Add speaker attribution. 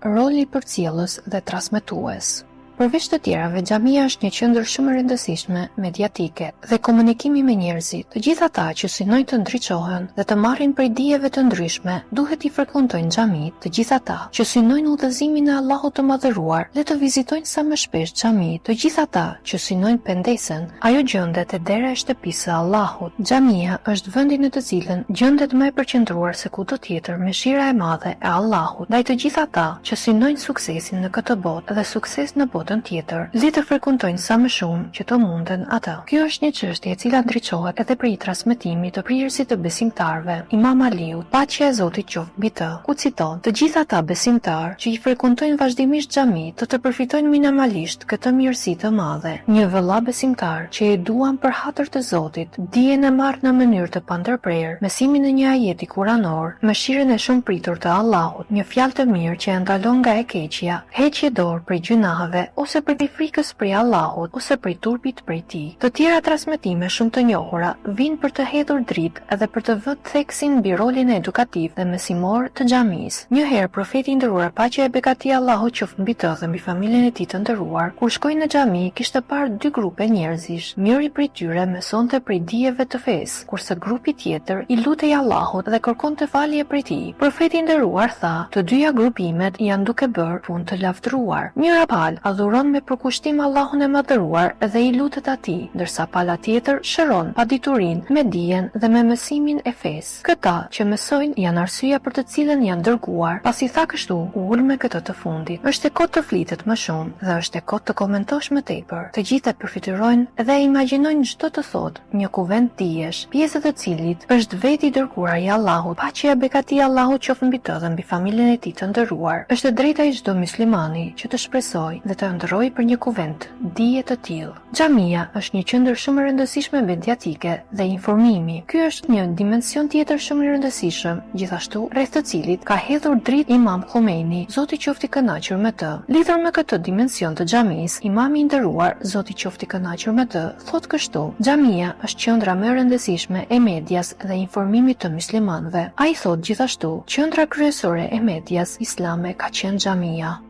Speaker 1: Roli i përcjellës dhe transmetues. Përveç të tjerave, xhamia është një qendër shumë e rëndësishme mediatike dhe komunikimi me njerëzit. Të gjithë ata që synojnë të ndriçohen dhe të marrin prej dijeve të ndryshme, duhet i frekuentojnë xhamit. Të gjithë ata që synojnë udhëzimin e Allahut të Madhëruar dhe të vizitojnë sa më shpesh xhamit. Të gjithë ata që synojnë pendesen, ajo gjendet e dera e shtëpisë së Allahut. Xhamia është vendi në të cilën gjendet më e përqendruar se kudo tjetër mëshira e madhe e Allahut. Ndaj të gjithë ata që synojnë suksesin në këtë botë dhe sukses në botën tjetër, le të frekuentojnë sa më shumë që të munden atë. Kjo është një çështje e cila ndriçohet edhe prej transmetimit të prirësit të besimtarëve. Imam Aliu, paqja e Zotit qoftë mbi të, ku citon: "Të gjithë ata besimtar që i frekuentojnë vazhdimisht xhamin, të përfitojnë minimalisht këtë mirësi të madhe." Një vëlla besimtar që e duan për hatër të Zotit, dijen e marrë në mënyrë të pandërprerë, mesimin e një ajeti kuranor, mëshirën e shumë pritur të Allahut, një fjalë të mirë që e ndalon nga e keqja, heqje dorë prej gjunaheve ose prej frikës prej Allahut, ose prej turbit prej tij. Të tjera transmetime shumë të njohura vijnë për të hedhur dritë edhe për të vënë theksin mbi rolin edukativ dhe mësimor të xhamisë. Një herë profeti i nderuar, paqja e begatia e Allahut qoftë mbi të dhe mbi familjen e tij të nderuar, kur shkoi në xhami, kishte parë dy grupe njerëzish. Njëri prej tyre mësonte prej dijeve të fesë, kurse grupi tjetër i lutej Allahut dhe kërkonte falje prej tij. Profeti i nderuar tha: "Të dyja grupimet janë duke bërë punë të lavdëruar. Njëra palë adhuron me përkushtim Allahun e Madhëruar dhe i lutet atij, ndërsa pala tjetër shëron paditurinë me dijen dhe me mësimin e fesë. Këta që mësojnë janë arsyeja për të cilën janë dërguar." Pasi tha kështu, u ul me këtë të fundit. Është e kot të flitet më shumë dhe është e kot të komentosh më tepër. Të gjithë e përfityrojnë dhe e imagjinojnë çdo të thotë një kuvent dijesh, pjesë të cilit është veti i dërguar i Allahut. Paqja e begatia e Allahut qoftë mbi të dhe mbi familjen e tij të nderuar. Është drejta e çdo muslimani që të shpresojë dhe të ndërrojë për një kuvent dije të tillë. Xhamia është një qendër shumë e rëndësishme mediatike dhe informimi. Ky është një dimension tjetër shumë i rëndësishëm, gjithashtu rreth të cilit ka hedhur dritë Imam Khomeini, Zoti qoftë i kënaqur me të. Lidhur me këtë dimension të xhamisë, Imami i nderuar, Zoti qoftë i kënaqur me të, thotë kështu: "Xhamia është qendra më e rëndësishme e medias dhe informimit të muslimanëve." Ai thotë gjithashtu: "Qendra kryesore e medias islame ka qenë xhamia."